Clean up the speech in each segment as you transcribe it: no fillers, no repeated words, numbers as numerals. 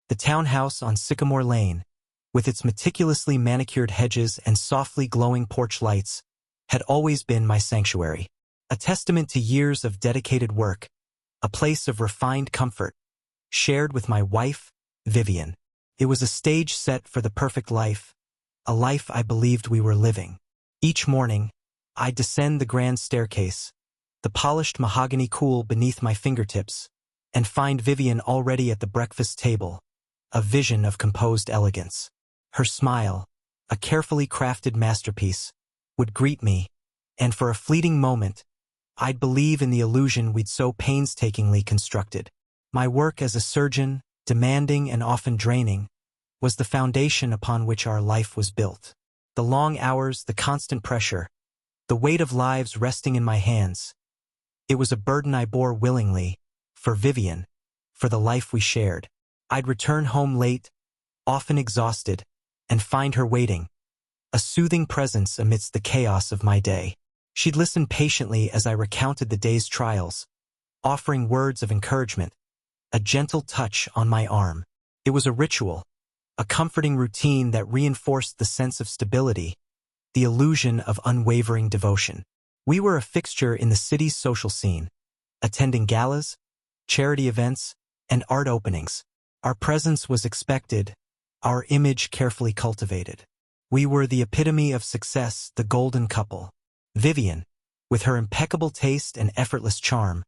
The townhouse on Sycamore Lane, with its meticulously manicured hedges and softly glowing porch lights, had always been my sanctuary. A testament to years of dedicated work, a place of refined comfort, shared with my wife, Vivian. It was a stage set for the perfect life, a life I believed we were living. Each morning, I'd descend the grand staircase, the polished mahogany cool beneath my fingertips, and find Vivian already at the breakfast table, a vision of composed elegance. Her smile, a carefully crafted masterpiece, would greet me, and for a fleeting moment, I'd believe in the illusion we'd so painstakingly constructed. My work as a surgeon, demanding and often draining, was the foundation upon which our life was built. The long hours, the constant pressure, the weight of lives resting in my hands. It was a burden I bore willingly, for Vivian, for the life we shared. I'd return home late, often exhausted, and find her waiting, a soothing presence amidst the chaos of my day. She'd listen patiently as I recounted the day's trials, offering words of encouragement, a gentle touch on my arm. It was a ritual, a comforting routine that reinforced the sense of stability, the illusion of unwavering devotion. We were a fixture in the city's social scene, attending galas, charity events, and art openings. Our presence was expected, our image carefully cultivated. We were the epitome of success, the golden couple. Vivian, with her impeccable taste and effortless charm,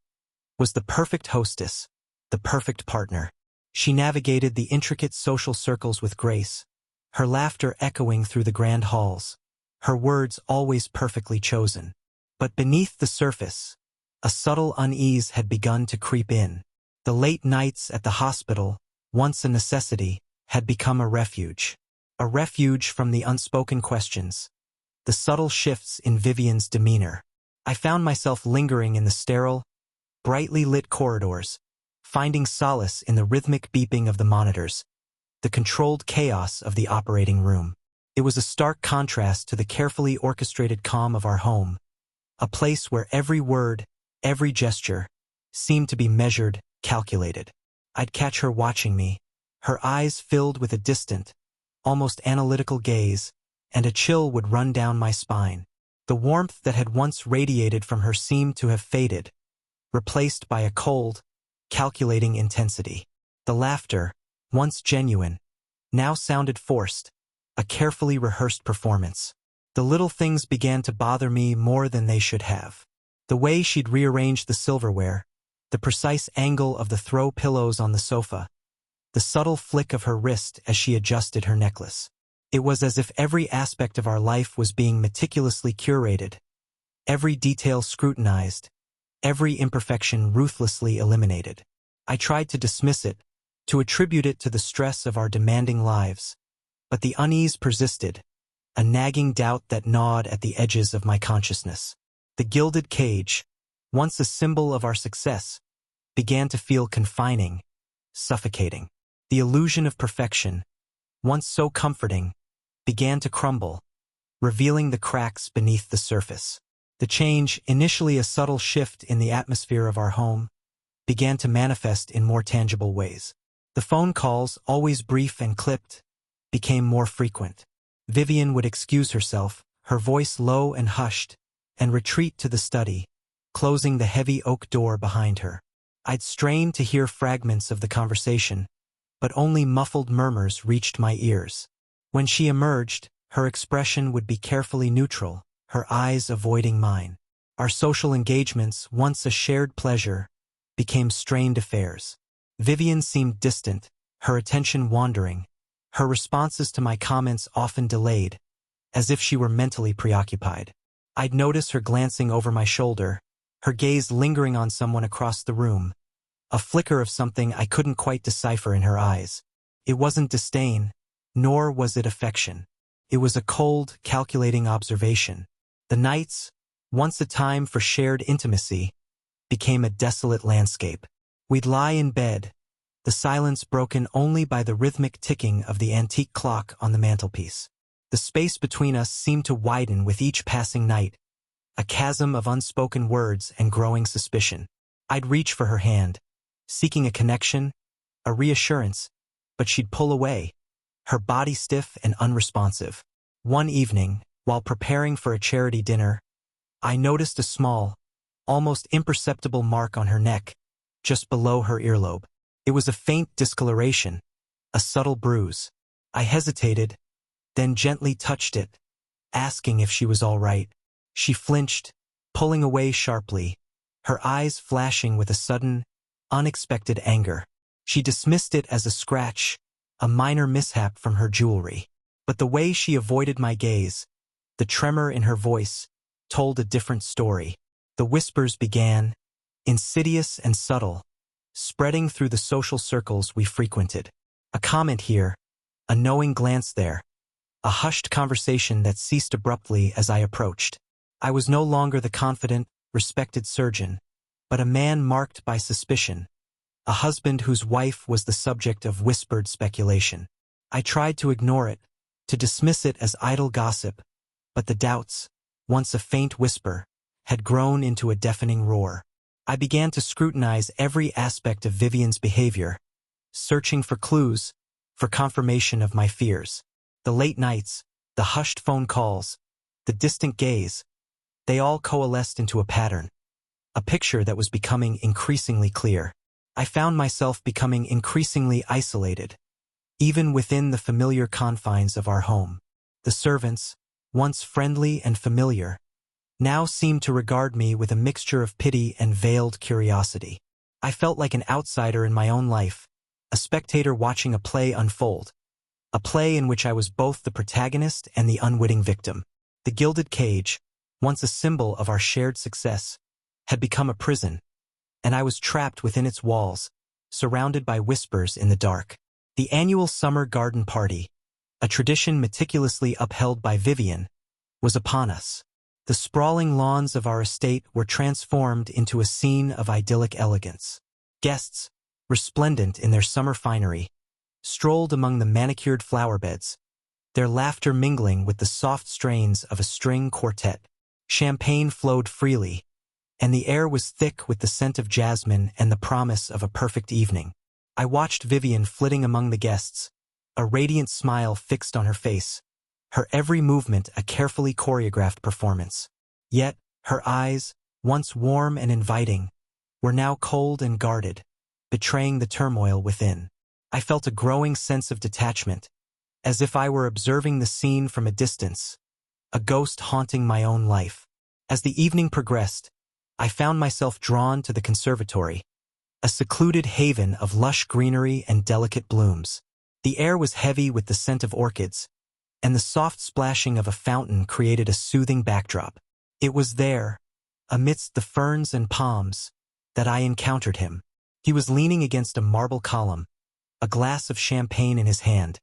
was the perfect hostess, the perfect partner. She navigated the intricate social circles with grace, her laughter echoing through the grand halls, her words always perfectly chosen. But beneath the surface, a subtle unease had begun to creep in. The late nights at the hospital, once a necessity, had become a refuge from the unspoken questions, the subtle shifts in Vivian's demeanor. I found myself lingering in the sterile, brightly lit corridors, finding solace in the rhythmic beeping of the monitors, the controlled chaos of the operating room. It was a stark contrast to the carefully orchestrated calm of our home, a place where every word, every gesture, seemed to be measured, calculated. I'd catch her watching me, her eyes filled with a distant, almost analytical gaze, and a chill would run down my spine. The warmth that had once radiated from her seemed to have faded, replaced by a cold, calculating intensity. The laughter, once genuine, now sounded forced, a carefully rehearsed performance. The little things began to bother me more than they should have. The way she'd rearranged the silverware, the precise angle of the throw pillows on the sofa, the subtle flick of her wrist as she adjusted her necklace. It was as if every aspect of our life was being meticulously curated, every detail scrutinized, every imperfection ruthlessly eliminated. I tried to dismiss it, to attribute it to the stress of our demanding lives, but the unease persisted, a nagging doubt that gnawed at the edges of my consciousness. The gilded cage, once a symbol of our success, began to feel confining, suffocating. The illusion of perfection, once so comforting, began to crumble, revealing the cracks beneath the surface. The change, initially a subtle shift in the atmosphere of our home, began to manifest in more tangible ways. The phone calls, always brief and clipped, became more frequent. Vivian would excuse herself, her voice low and hushed, and retreat to the study, closing the heavy oak door behind her. I'd strain to hear fragments of the conversation, but only muffled murmurs reached my ears. When she emerged, her expression would be carefully neutral, her eyes avoiding mine. Our social engagements, once a shared pleasure, became strained affairs. Vivian seemed distant, her attention wandering, her responses to my comments often delayed, as if she were mentally preoccupied. I'd notice her glancing over my shoulder, her gaze lingering on someone across the room, a flicker of something I couldn't quite decipher in her eyes. It wasn't disdain, nor was it affection. It was a cold, calculating observation. The nights, once a time for shared intimacy, became a desolate landscape. We'd lie in bed, the silence broken only by the rhythmic ticking of the antique clock on the mantelpiece. The space between us seemed to widen with each passing night, a chasm of unspoken words and growing suspicion. I'd reach for her hand, seeking a connection, a reassurance, but she'd pull away, her body stiff and unresponsive. One evening, while preparing for a charity dinner, I noticed a small, almost imperceptible mark on her neck, just below her earlobe. It was a faint discoloration, a subtle bruise. I hesitated, then gently touched it, asking if she was all right. She flinched, pulling away sharply, her eyes flashing with a sudden, unexpected anger. She dismissed it as a scratch, a minor mishap from her jewelry. But the way she avoided my gaze, the tremor in her voice, told a different story. The whispers began, insidious and subtle, spreading through the social circles we frequented. A comment here, a knowing glance there, a hushed conversation that ceased abruptly as I approached. I was no longer the confident, respected surgeon, but a man marked by suspicion, a husband whose wife was the subject of whispered speculation. I tried to ignore it, to dismiss it as idle gossip, but the doubts, once a faint whisper, had grown into a deafening roar. I began to scrutinize every aspect of Vivian's behavior, searching for clues, for confirmation of my fears. The late nights, the hushed phone calls, the distant gaze, they all coalesced into a pattern, a picture that was becoming increasingly clear. I found myself becoming increasingly isolated, even within the familiar confines of our home. The servants, once friendly and familiar, now seemed to regard me with a mixture of pity and veiled curiosity. I felt like an outsider in my own life, a spectator watching a play unfold, a play in which I was both the protagonist and the unwitting victim. The gilded cage, once a symbol of our shared success, had become a prison, and I was trapped within its walls, surrounded by whispers in the dark. The annual summer garden party, a tradition meticulously upheld by Vivian, was upon us. The sprawling lawns of our estate were transformed into a scene of idyllic elegance. Guests, resplendent in their summer finery, strolled among the manicured flower beds, their laughter mingling with the soft strains of a string quartet. Champagne flowed freely, and the air was thick with the scent of jasmine and the promise of a perfect evening. I watched Vivian flitting among the guests, a radiant smile fixed on her face, her every movement a carefully choreographed performance. Yet, her eyes, once warm and inviting, were now cold and guarded, betraying the turmoil within. I felt a growing sense of detachment, as if I were observing the scene from a distance, a ghost haunting my own life. As the evening progressed, I found myself drawn to the conservatory, a secluded haven of lush greenery and delicate blooms. The air was heavy with the scent of orchids, and the soft splashing of a fountain created a soothing backdrop. It was there, amidst the ferns and palms, that I encountered him. He was leaning against a marble column, a glass of champagne in his hand,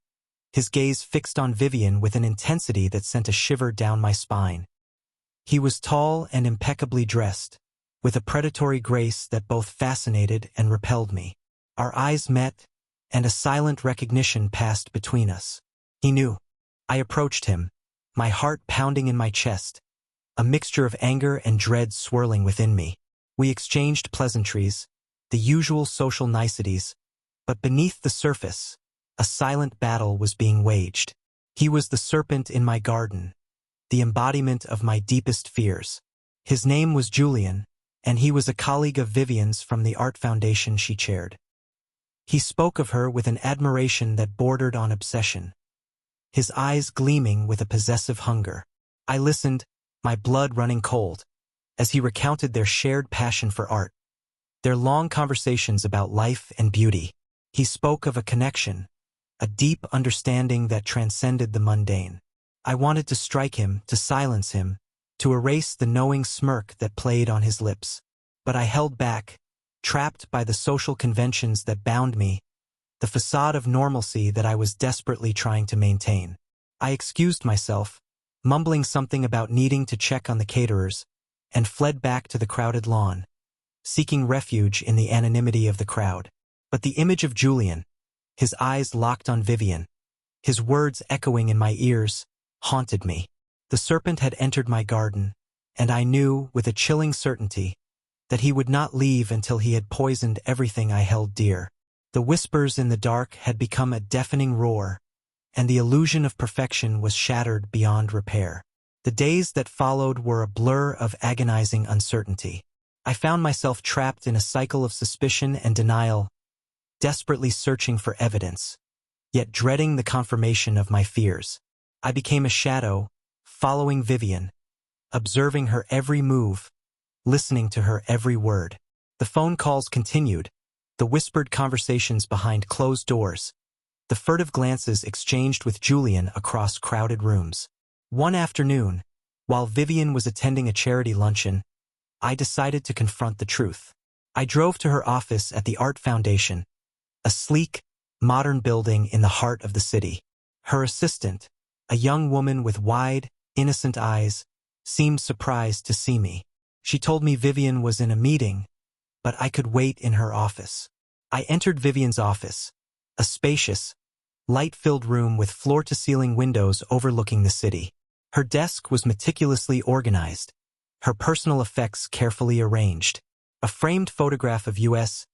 his gaze fixed on Vivian with an intensity that sent a shiver down my spine. He was tall and impeccably dressed, with a predatory grace that both fascinated and repelled me. Our eyes met, and a silent recognition passed between us. He knew. I approached him, my heart pounding in my chest, a mixture of anger and dread swirling within me. We exchanged pleasantries, the usual social niceties, but beneath the surface, a silent battle was being waged. He was the serpent in my garden, the embodiment of my deepest fears. His name was Julian, and he was a colleague of Vivian's from the art foundation she chaired. He spoke of her with an admiration that bordered on obsession, his eyes gleaming with a possessive hunger. I listened, my blood running cold, as he recounted their shared passion for art, their long conversations about life and beauty. He spoke of a connection, a deep understanding that transcended the mundane. I wanted to strike him, to silence him, to erase the knowing smirk that played on his lips. But I held back, trapped by the social conventions that bound me, the facade of normalcy that I was desperately trying to maintain. I excused myself, mumbling something about needing to check on the caterers, and fled back to the crowded lawn, seeking refuge in the anonymity of the crowd. But the image of Julian, his eyes locked on Vivian, his words echoing in my ears, haunted me. The serpent had entered my garden, and I knew, with a chilling certainty, that he would not leave until he had poisoned everything I held dear. The whispers in the dark had become a deafening roar, and the illusion of perfection was shattered beyond repair. The days that followed were a blur of agonizing uncertainty. I found myself trapped in a cycle of suspicion and denial, desperately searching for evidence, yet dreading the confirmation of my fears. I became a shadow, following Vivian, observing her every move, listening to her every word. The phone calls continued, the whispered conversations behind closed doors, the furtive glances exchanged with Julian across crowded rooms. One afternoon, while Vivian was attending a charity luncheon, I decided to confront the truth. I drove to her office at the Art Foundation, a sleek, modern building in the heart of the city. Her assistant, a young woman with wide, innocent eyes, seemed surprised to see me. She told me Vivian was in a meeting, but I could wait in her office. I entered Vivian's office, a spacious, light-filled room with floor-to-ceiling windows overlooking the city. Her desk was meticulously organized, her personal effects carefully arranged. A framed photograph of us,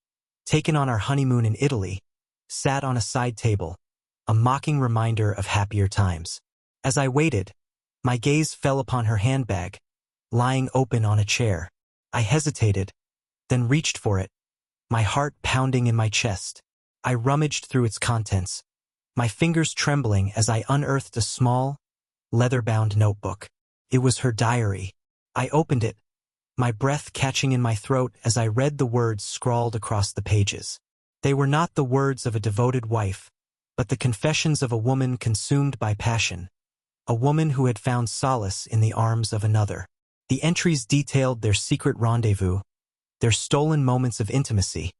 taken on our honeymoon in Italy, sat on a side table, a mocking reminder of happier times. As I waited, my gaze fell upon her handbag, lying open on a chair. I hesitated, then reached for it, my heart pounding in my chest. I rummaged through its contents, my fingers trembling as I unearthed a small, leather-bound notebook. It was her diary. I opened it, my breath catching in my throat as I read the words scrawled across the pages. They were not the words of a devoted wife, but the confessions of a woman consumed by passion, a woman who had found solace in the arms of another. The entries detailed their secret rendezvous, their stolen moments of intimacy,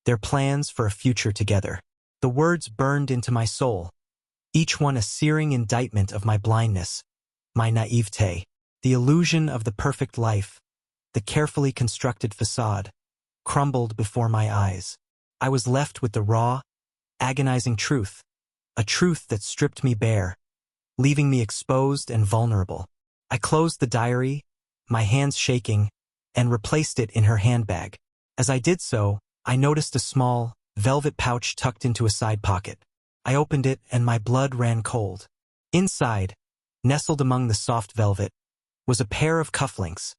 their plans for a future together. The words burned into my soul, each one a searing indictment of my blindness, my naivete. The illusion of the perfect life, the carefully constructed facade, crumbled before my eyes. I was left with the raw, agonizing truth, a truth that stripped me bare, leaving me exposed and vulnerable. I closed the diary, my hands shaking, and replaced it in her handbag. As I did so, I noticed a small, velvet pouch tucked into a side pocket. I opened it and my blood ran cold. Inside, nestled among the soft velvet, was a pair of cufflinks,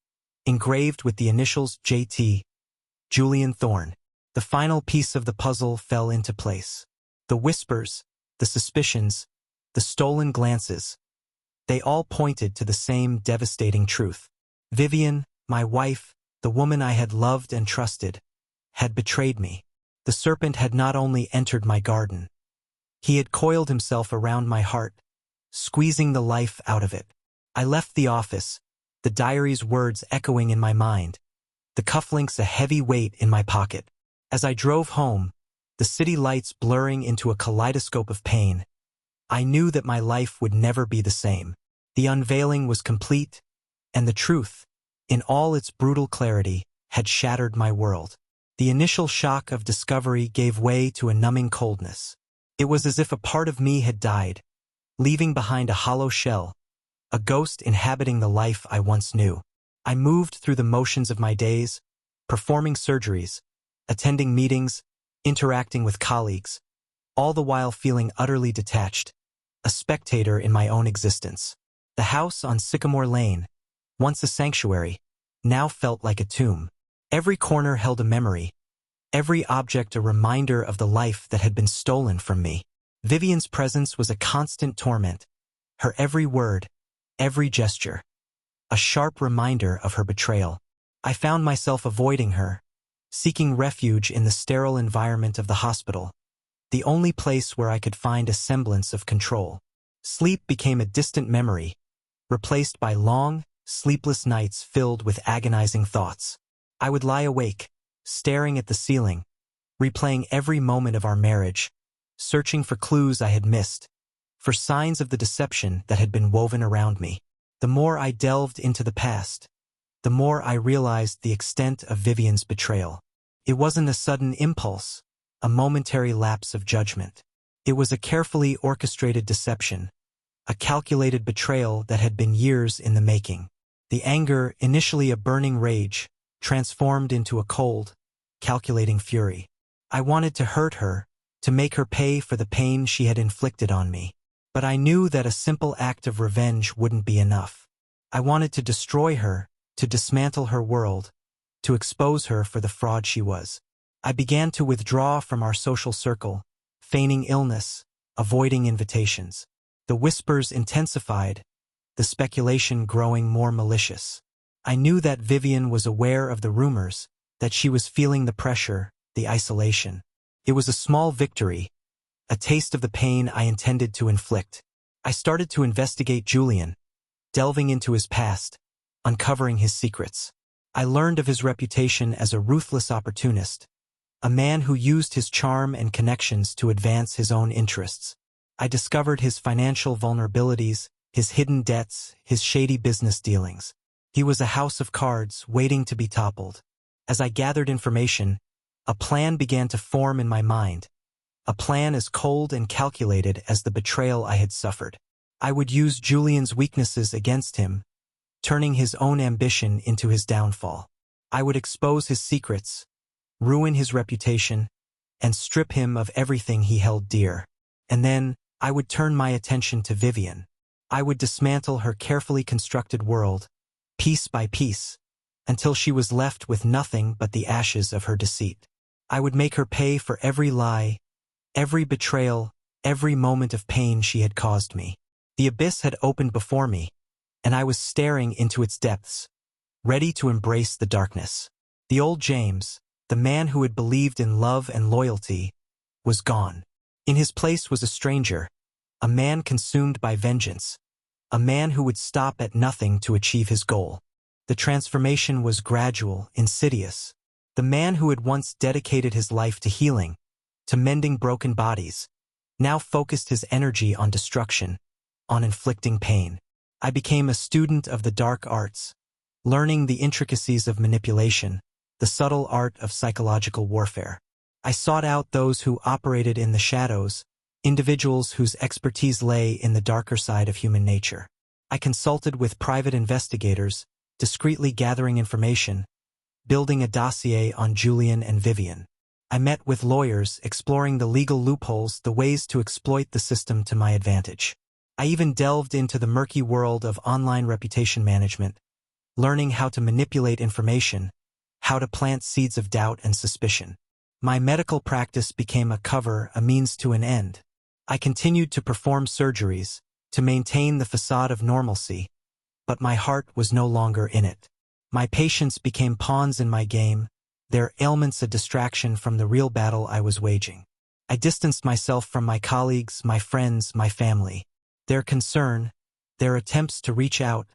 engraved with the initials J.T., Julian Thorne. The final piece of the puzzle fell into place. The whispers, the suspicions, the stolen glances, they all pointed to the same devastating truth. Vivian, my wife, the woman I had loved and trusted, had betrayed me. The serpent had not only entered my garden, he had coiled himself around my heart, squeezing the life out of it. I left the office, the diary's words echoing in my mind, the cufflinks a heavy weight in my pocket. As I drove home, the city lights blurring into a kaleidoscope of pain, I knew that my life would never be the same. The unveiling was complete, and the truth, in all its brutal clarity, had shattered my world. The initial shock of discovery gave way to a numbing coldness. It was as if a part of me had died, leaving behind a hollow shell, a ghost inhabiting the life I once knew. I moved through the motions of my days, performing surgeries, attending meetings, interacting with colleagues, all the while feeling utterly detached, a spectator in my own existence. The house on Sycamore Lane, once a sanctuary, now felt like a tomb. Every corner held a memory, every object a reminder of the life that had been stolen from me. Vivian's presence was a constant torment, her every word, every gesture, a sharp reminder of her betrayal. I found myself avoiding her, seeking refuge in the sterile environment of the hospital, the only place where I could find a semblance of control. Sleep became a distant memory, replaced by long, sleepless nights filled with agonizing thoughts. I would lie awake, staring at the ceiling, replaying every moment of our marriage, searching for clues I had missed, for signs of the deception that had been woven around me. The more I delved into the past, the more I realized the extent of Vivian's betrayal. It wasn't a sudden impulse, a momentary lapse of judgment. It was a carefully orchestrated deception, a calculated betrayal that had been years in the making. The anger, initially a burning rage, transformed into a cold, calculating fury. I wanted to hurt her, to make her pay for the pain she had inflicted on me. But I knew that a simple act of revenge wouldn't be enough. I wanted to destroy her, to dismantle her world, to expose her for the fraud she was. I began to withdraw from our social circle, feigning illness, avoiding invitations. The whispers intensified, the speculation growing more malicious. I knew that Vivian was aware of the rumors, that she was feeling the pressure, the isolation. It was a small victory, a taste of the pain I intended to inflict. I started to investigate Julian, delving into his past, uncovering his secrets. I learned of his reputation as a ruthless opportunist, a man who used his charm and connections to advance his own interests. I discovered his financial vulnerabilities, his hidden debts, his shady business dealings. He was a house of cards waiting to be toppled. As I gathered information, a plan began to form in my mind, a plan as cold and calculated as the betrayal I had suffered. I would use Julian's weaknesses against him, turning his own ambition into his downfall. I would expose his secrets, ruin his reputation, and strip him of everything he held dear. And then, I would turn my attention to Vivian. I would dismantle her carefully constructed world, piece by piece, until she was left with nothing but the ashes of her deceit. I would make her pay for every lie, every betrayal, every moment of pain she had caused me. The abyss had opened before me, and I was staring into its depths, ready to embrace the darkness. The old James, the man who had believed in love and loyalty, was gone. In his place was a stranger, a man consumed by vengeance, a man who would stop at nothing to achieve his goal. The transformation was gradual, insidious. The man who had once dedicated his life to healing, to mending broken bodies, now focused his energy on destruction, on inflicting pain. I became a student of the dark arts, learning the intricacies of manipulation, the subtle art of psychological warfare. I sought out those who operated in the shadows, individuals whose expertise lay in the darker side of human nature. I consulted with private investigators, discreetly gathering information, building a dossier on Julian and Vivian. I met with lawyers, exploring the legal loopholes, the ways to exploit the system to my advantage. I even delved into the murky world of online reputation management, learning how to manipulate information, how to plant seeds of doubt and suspicion. My medical practice became a cover, a means to an end. I continued to perform surgeries, to maintain the facade of normalcy, but my heart was no longer in it. My patients became pawns in my game, their ailments a distraction from the real battle I was waging. I distanced myself from my colleagues, my friends, my family. Their concern, their attempts to reach out,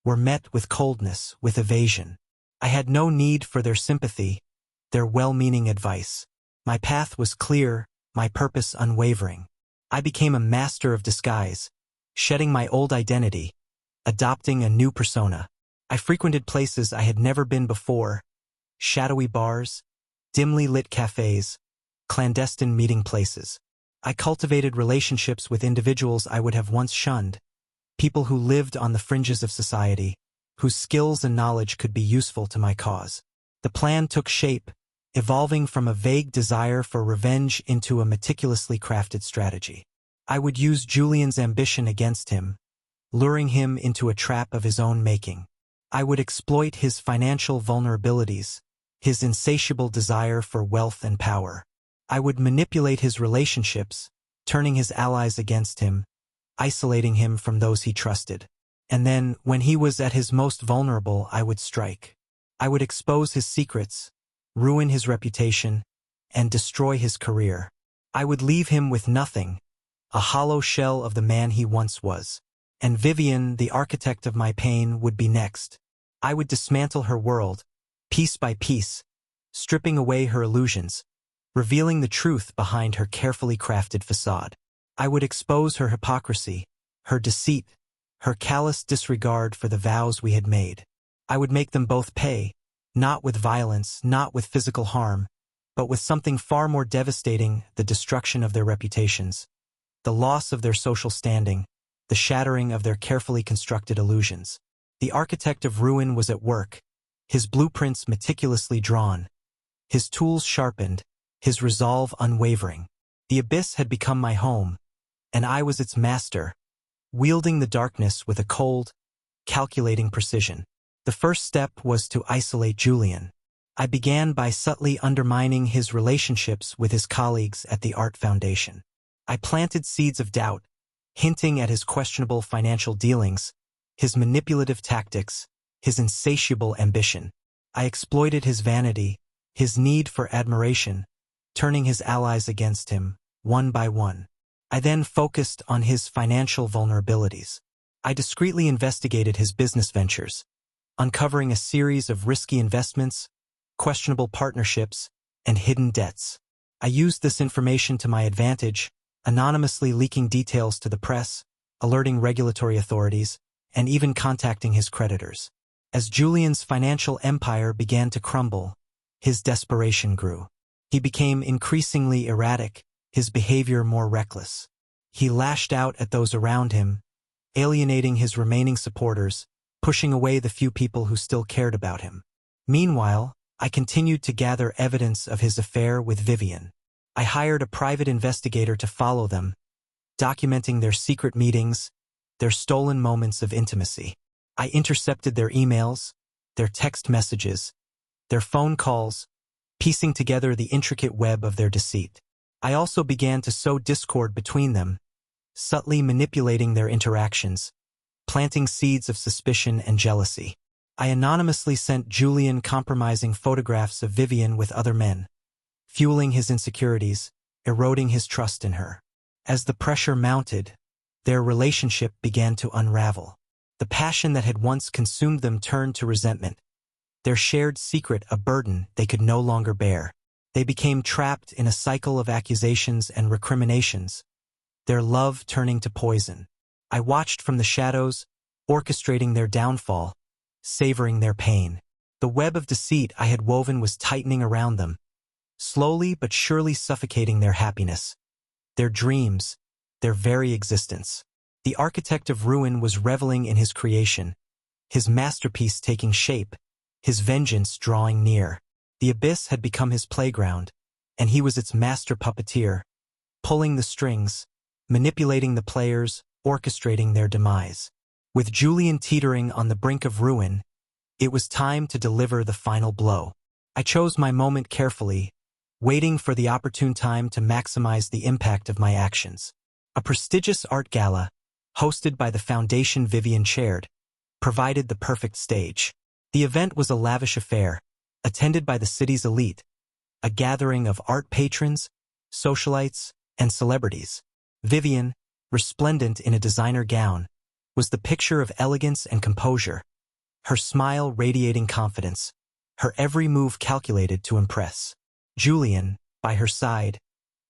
were met with coldness, with evasion. I had no need for their sympathy, their well-meaning advice. My path was clear, my purpose unwavering. I became a master of disguise, shedding my old identity, adopting a new persona. I frequented places I had never been before, shadowy bars, dimly lit cafes, clandestine meeting places. I cultivated relationships with individuals I would have once shunned, people who lived on the fringes of society, whose skills and knowledge could be useful to my cause. The plan took shape, evolving from a vague desire for revenge into a meticulously crafted strategy. I would use Julian's ambition against him, luring him into a trap of his own making. I would exploit his financial vulnerabilities, his insatiable desire for wealth and power. I would manipulate his relationships, turning his allies against him, isolating him from those he trusted. And then, when he was at his most vulnerable, I would strike. I would expose his secrets, ruin his reputation, and destroy his career. I would leave him with nothing, a hollow shell of the man he once was. And Vivian, the architect of my pain, would be next. I would dismantle her world, piece by piece, stripping away her illusions, revealing the truth behind her carefully crafted facade. I would expose her hypocrisy, her deceit, her callous disregard for the vows we had made. I would make them both pay, not with violence, not with physical harm, but with something far more devastating, the destruction of their reputations, the loss of their social standing, the shattering of their carefully constructed illusions. The architect of ruin was at work, his blueprints meticulously drawn, his tools sharpened, his resolve unwavering. The abyss had become my home, and I was its master, wielding the darkness with a cold, calculating precision. The first step was to isolate Julian. I began by subtly undermining his relationships with his colleagues at the Art Foundation. I planted seeds of doubt, hinting at his questionable financial dealings, his manipulative tactics, his insatiable ambition. I exploited his vanity, his need for admiration, turning his allies against him, one by one. I then focused on his financial vulnerabilities. I discreetly investigated his business ventures, uncovering a series of risky investments, questionable partnerships, and hidden debts. I used this information to my advantage, anonymously leaking details to the press, alerting regulatory authorities, and even contacting his creditors. As Julian's financial empire began to crumble, his desperation grew. He became increasingly erratic, his behavior more reckless. He lashed out at those around him, alienating his remaining supporters, pushing away the few people who still cared about him. Meanwhile, I continued to gather evidence of his affair with Vivian. I hired a private investigator to follow them, documenting their secret meetings, their stolen moments of intimacy. I intercepted their emails, their text messages, their phone calls, piecing together the intricate web of their deceit. I also began to sow discord between them, subtly manipulating their interactions, planting seeds of suspicion and jealousy. I anonymously sent Julian compromising photographs of Vivian with other men, fueling his insecurities, eroding his trust in her. As the pressure mounted, their relationship began to unravel. The passion that had once consumed them turned to resentment, their shared secret a burden they could no longer bear. They became trapped in a cycle of accusations and recriminations, their love turning to poison. I watched from the shadows, orchestrating their downfall, savoring their pain. The web of deceit I had woven was tightening around them, slowly but surely suffocating their happiness, their dreams, their very existence. The architect of ruin was reveling in his creation, his masterpiece taking shape, his vengeance drawing near. The abyss had become his playground, and he was its master puppeteer, pulling the strings, manipulating the players, orchestrating their demise. With Julian teetering on the brink of ruin, it was time to deliver the final blow. I chose my moment carefully, waiting for the opportune time to maximize the impact of my actions. A prestigious art gala, hosted by the foundation Vivian chaired, provided the perfect stage. The event was a lavish affair, attended by the city's elite, a gathering of art patrons, socialites, and celebrities. Vivian, resplendent in a designer gown, was the picture of elegance and composure, her smile radiating confidence, her every move calculated to impress. Julian, by her side,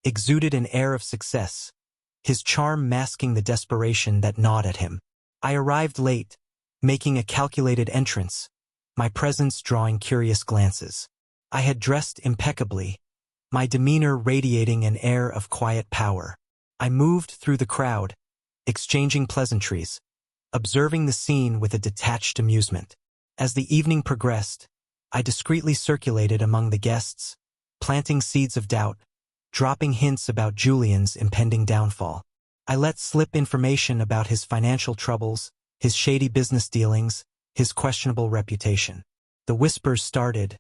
exuded an air of success, his charm masking the desperation that gnawed at him. I arrived late, making a calculated entrance, my presence drawing curious glances. I had dressed impeccably, my demeanor radiating an air of quiet power. I moved through the crowd, exchanging pleasantries, observing the scene with a detached amusement. As the evening progressed, I discreetly circulated among the guests, planting seeds of doubt, dropping hints about Julian's impending downfall. I let slip information about his financial troubles, his shady business dealings, his questionable reputation. The whispers started,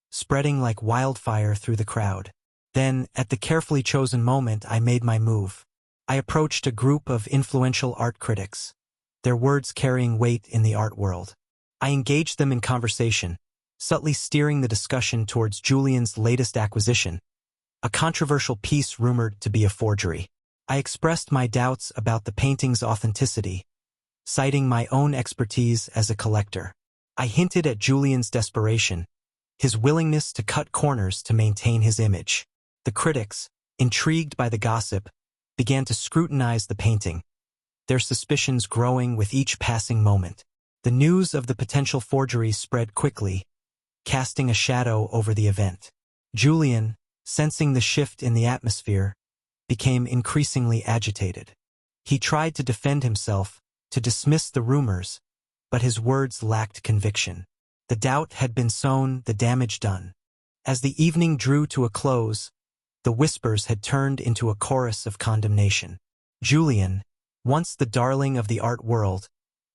spreading like wildfire through the crowd. Then, at the carefully chosen moment, I made my move. I approached a group of influential art critics, their words carrying weight in the art world. I engaged them in conversation, subtly steering the discussion towards Julian's latest acquisition, a controversial piece rumored to be a forgery. I expressed my doubts about the painting's authenticity, citing my own expertise as a collector. I hinted at Julian's desperation, his willingness to cut corners to maintain his image. The critics, intrigued by the gossip, began to scrutinize the painting, their suspicions growing with each passing moment. The news of the potential forgery spread quickly, casting a shadow over the event. Julian, sensing the shift in the atmosphere, became increasingly agitated. He tried to defend himself, to dismiss the rumors, but his words lacked conviction. The doubt had been sown, the damage done. As the evening drew to a close, The whispers had turned into a chorus of condemnation. Julian, once the darling of the art world,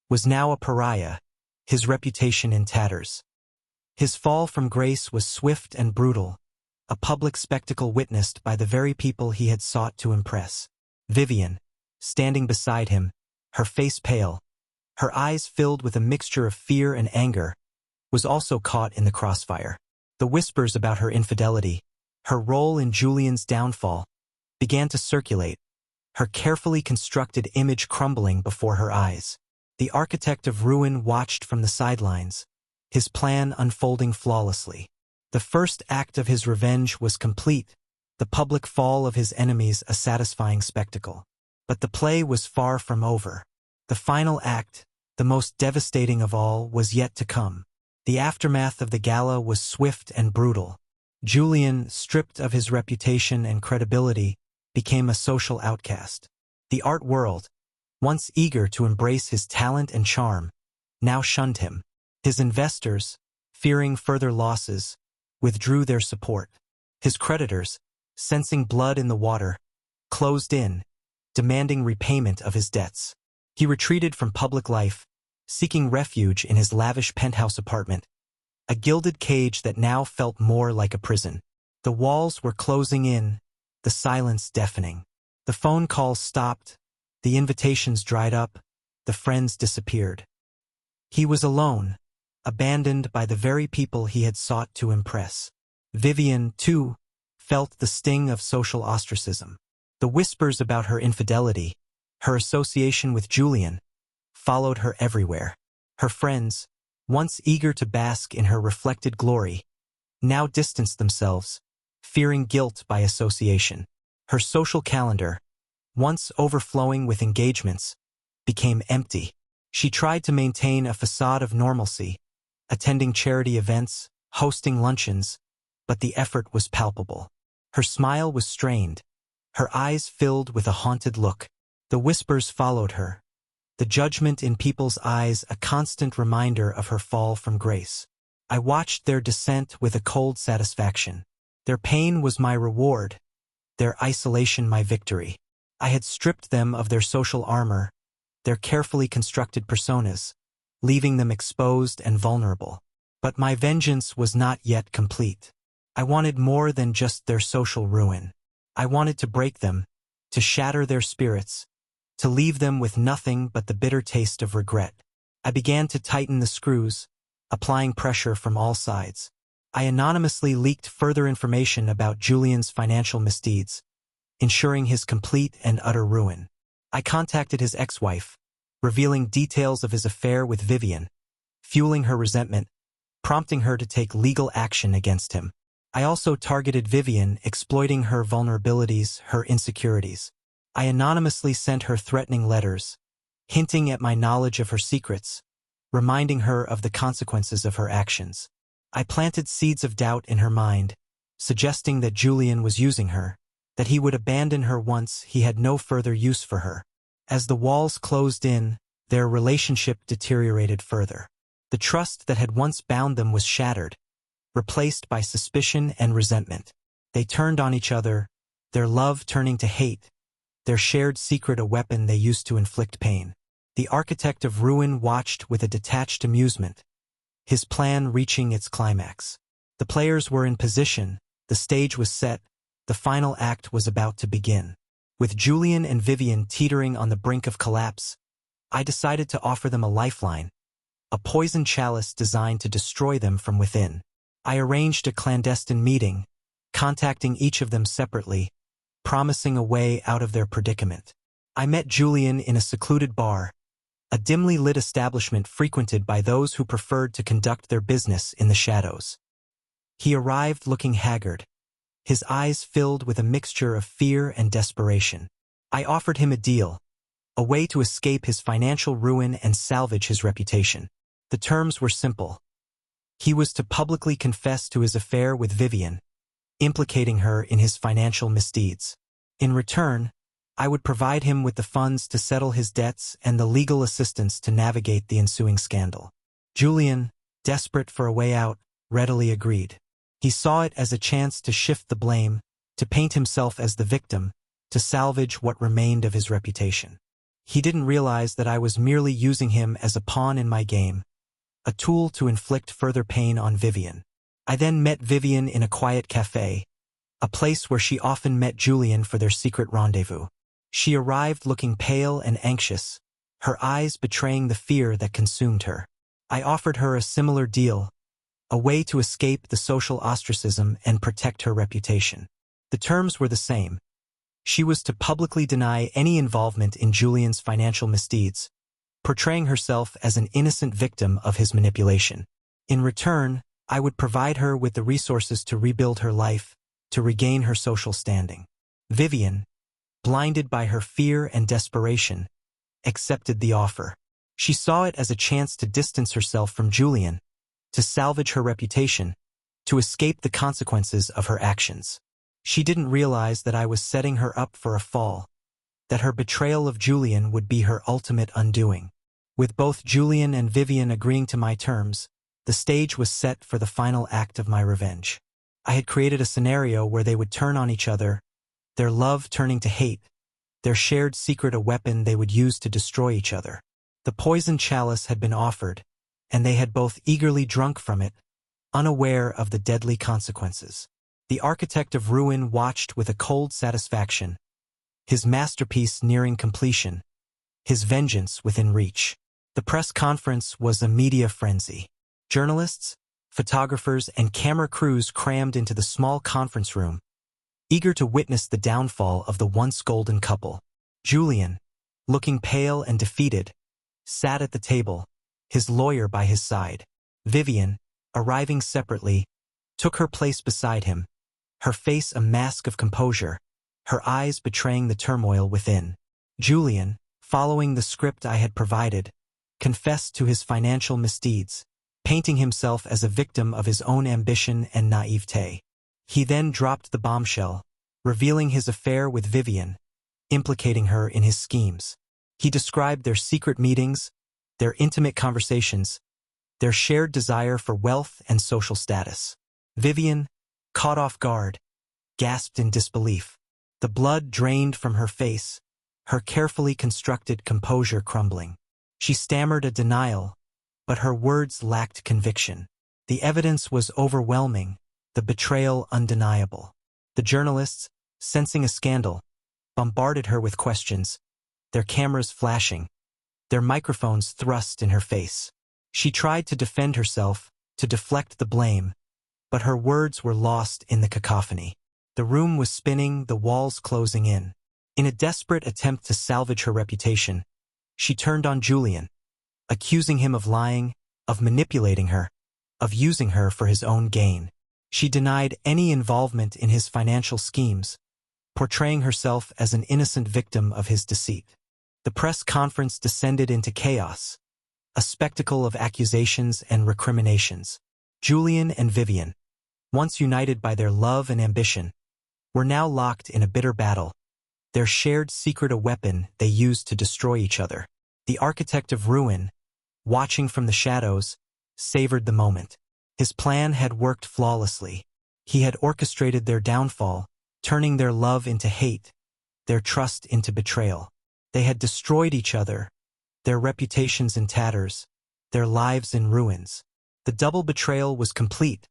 was now a pariah, his reputation in tatters. His fall from grace was swift and brutal, a public spectacle witnessed by the very people he had sought to impress. Vivian, standing beside him, her face pale, her eyes filled with a mixture of fear and anger, was also caught in the crossfire. The whispers about her infidelity, her role in Julian's downfall, began to circulate, her carefully constructed image crumbling before her eyes. The architect of ruin watched from the sidelines, his plan unfolding flawlessly. The first act of his revenge was complete, the public fall of his enemies a satisfying spectacle. But the play was far from over. The final act, the most devastating of all, was yet to come. The aftermath of the gala was swift and brutal. Julian, stripped of his reputation and credibility, became a social outcast. The art world, once eager to embrace his talent and charm, now shunned him. His investors, fearing further losses, withdrew their support. His creditors, sensing blood in the water, closed in, demanding repayment of his debts. He retreated from public life, seeking refuge in his lavish penthouse apartment, a gilded cage that now felt more like a prison. The walls were closing in, the silence deafening. The phone calls stopped, the invitations dried up, the friends disappeared. He was alone, abandoned by the very people he had sought to impress. Vivian, too, felt the sting of social ostracism. The whispers about her infidelity, her association with Julian, followed her everywhere. Her friends, once eager to bask in her reflected glory, now distanced themselves, fearing guilt by association. Her social calendar, once overflowing with engagements, became empty. She tried to maintain a facade of normalcy, attending charity events, hosting luncheons, but the effort was palpable. Her smile was strained, her eyes filled with a haunted look. The whispers followed her, the judgment in people's eyes a constant reminder of her fall from grace. I watched their descent with a cold satisfaction. Their pain was my reward, their isolation my victory. I had stripped them of their social armor, their carefully constructed personas, leaving them exposed and vulnerable. But my vengeance was not yet complete. I wanted more than just their social ruin. I wanted to break them, to shatter their spirits, to leave them with nothing but the bitter taste of regret. I began to tighten the screws, applying pressure from all sides. I anonymously leaked further information about Julian's financial misdeeds, ensuring his complete and utter ruin. I contacted his ex-wife, revealing details of his affair with Vivian, fueling her resentment, prompting her to take legal action against him. I also targeted Vivian, exploiting her vulnerabilities, her insecurities. I anonymously sent her threatening letters, hinting at my knowledge of her secrets, reminding her of the consequences of her actions. I planted seeds of doubt in her mind, suggesting that Julian was using her, that he would abandon her once he had no further use for her. As the walls closed in, their relationship deteriorated further. The trust that had once bound them was shattered, replaced by suspicion and resentment. They turned on each other, their love turning to hate, their shared secret a weapon they used to inflict pain. The architect of ruin watched with a detached amusement, his plan reaching its climax. The players were in position, the stage was set, the final act was about to begin. With Julian and Vivian teetering on the brink of collapse, I decided to offer them a lifeline, a poison chalice designed to destroy them from within. I arranged a clandestine meeting, contacting each of them separately, promising a way out of their predicament. I met Julian in a secluded bar, a dimly lit establishment frequented by those who preferred to conduct their business in the shadows. He arrived looking haggard, his eyes filled with a mixture of fear and desperation. I offered him a deal, a way to escape his financial ruin and salvage his reputation. The terms were simple. He was to publicly confess to his affair with Vivian, implicating her in his financial misdeeds. In return, I would provide him with the funds to settle his debts and the legal assistance to navigate the ensuing scandal. Julian, desperate for a way out, readily agreed. He saw it as a chance to shift the blame, to paint himself as the victim, to salvage what remained of his reputation. He didn't realize that I was merely using him as a pawn in my game, a tool to inflict further pain on Vivian. I then met Vivian in a quiet cafe, a place where she often met Julian for their secret rendezvous. She arrived looking pale and anxious, her eyes betraying the fear that consumed her. I offered her a similar deal, a way to escape the social ostracism and protect her reputation. The terms were the same. She was to publicly deny any involvement in Julian's financial misdeeds, portraying herself as an innocent victim of his manipulation. In return, I would provide her with the resources to rebuild her life, to regain her social standing. Vivian, blinded by her fear and desperation, accepted the offer. She saw it as a chance to distance herself from Julian, to salvage her reputation, to escape the consequences of her actions. She didn't realize that I was setting her up for a fall, that her betrayal of Julian would be her ultimate undoing. With both Julian and Vivian agreeing to my terms, the stage was set for the final act of my revenge. I had created a scenario where they would turn on each other, their love turning to hate, their shared secret a weapon they would use to destroy each other. The poison chalice had been offered, and they had both eagerly drunk from it, unaware of the deadly consequences. The architect of ruin watched with a cold satisfaction, his masterpiece nearing completion, his vengeance within reach. The press conference was a media frenzy. Journalists, photographers, and camera crews crammed into the small conference room, eager to witness the downfall of the once golden couple. Julian, looking pale and defeated, sat at the table, his lawyer by his side. Vivian, arriving separately, took her place beside him, her face a mask of composure, her eyes betraying the turmoil within. Julian, following the script I had provided, confessed to his financial misdeeds, painting himself as a victim of his own ambition and naivete. He then dropped the bombshell, revealing his affair with Vivian, implicating her in his schemes. He described their secret meetings, their intimate conversations, their shared desire for wealth and social status. Vivian, caught off guard, gasped in disbelief. The blood drained from her face, her carefully constructed composure crumbling. She stammered a denial, but her words lacked conviction. The evidence was overwhelming, the betrayal undeniable. The journalists, sensing a scandal, bombarded her with questions, their cameras flashing, their microphones thrust in her face. She tried to defend herself, to deflect the blame, but her words were lost in the cacophony. The room was spinning, the walls closing in. In a desperate attempt to salvage her reputation, she turned on Julian, accusing him of lying, of manipulating her, of using her for his own gain. She denied any involvement in his financial schemes, portraying herself as an innocent victim of his deceit. The press conference descended into chaos, a spectacle of accusations and recriminations. Julian and Vivian, once united by their love and ambition, were now locked in a bitter battle, their shared secret a weapon they used to destroy each other. The architect of ruin, watching from the shadows, savored the moment. His plan had worked flawlessly. He had orchestrated their downfall, turning their love into hate, their trust into betrayal. They had destroyed each other, their reputations in tatters, their lives in ruins. The double betrayal was complete,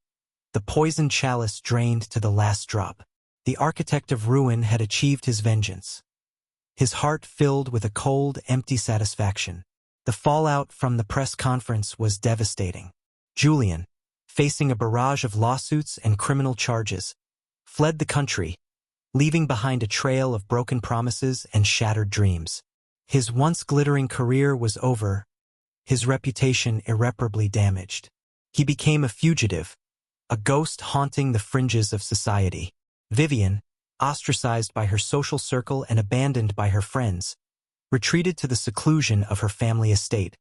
the poison chalice drained to the last drop. The architect of ruin had achieved his vengeance, his heart filled with a cold, empty satisfaction. The fallout from the press conference was devastating. Julian, facing a barrage of lawsuits and criminal charges, fled the country, leaving behind a trail of broken promises and shattered dreams. His once glittering career was over, his reputation irreparably damaged. He became a fugitive, a ghost haunting the fringes of society. Vivian, ostracized by her social circle and abandoned by her friends, retreated to the seclusion of her family estate,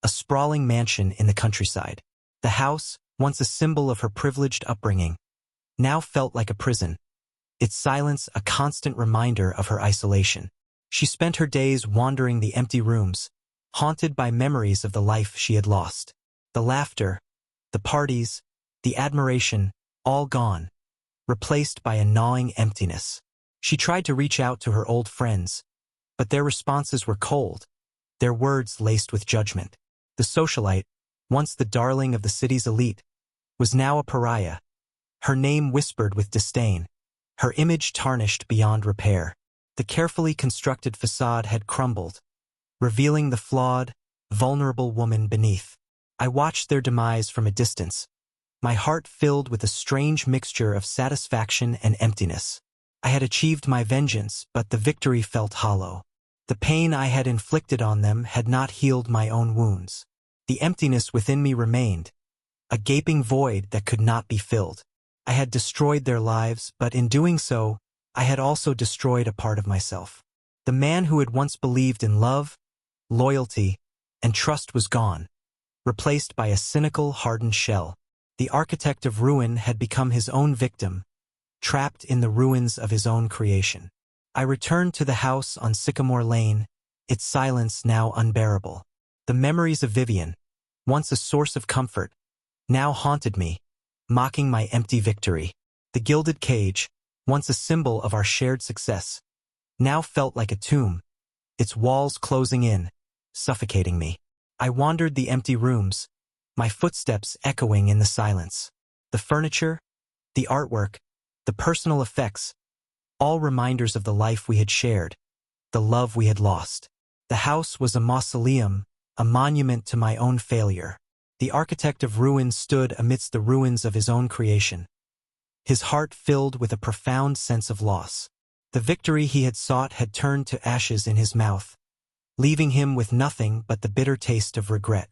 a sprawling mansion in the countryside. The house, once a symbol of her privileged upbringing, now felt like a prison, its silence a constant reminder of her isolation. She spent her days wandering the empty rooms, haunted by memories of the life she had lost. The laughter, the parties, the admiration, all gone. replaced by a gnawing emptiness. She tried to reach out to her old friends, but their responses were cold, their words laced with judgment. The socialite, once the darling of the city's elite, was now a pariah, her name whispered with disdain, her image tarnished beyond repair. The carefully constructed facade had crumbled, revealing the flawed, vulnerable woman beneath. I watched their demise from a distance, my heart filled with a strange mixture of satisfaction and emptiness. I had achieved my vengeance, but the victory felt hollow. The pain I had inflicted on them had not healed my own wounds. The emptiness within me remained, a gaping void that could not be filled. I had destroyed their lives, but in doing so, I had also destroyed a part of myself. The man who had once believed in love, loyalty, and trust was gone, replaced by a cynical, hardened shell. The architect of ruin had become his own victim, trapped in the ruins of his own creation. I returned to the house on Sycamore Lane, its silence now unbearable. The memories of Vivian, once a source of comfort, now haunted me, mocking my empty victory. The gilded cage, once a symbol of our shared success, now felt like a tomb, its walls closing in, suffocating me. I wandered the empty rooms, my footsteps echoing in the silence. The furniture, the artwork, the personal effects, all reminders of the life we had shared, the love we had lost. The house was a mausoleum, a monument to my own failure. The architect of ruin stood amidst the ruins of his own creation, his heart filled with a profound sense of loss. The victory he had sought had turned to ashes in his mouth, leaving him with nothing but the bitter taste of regret.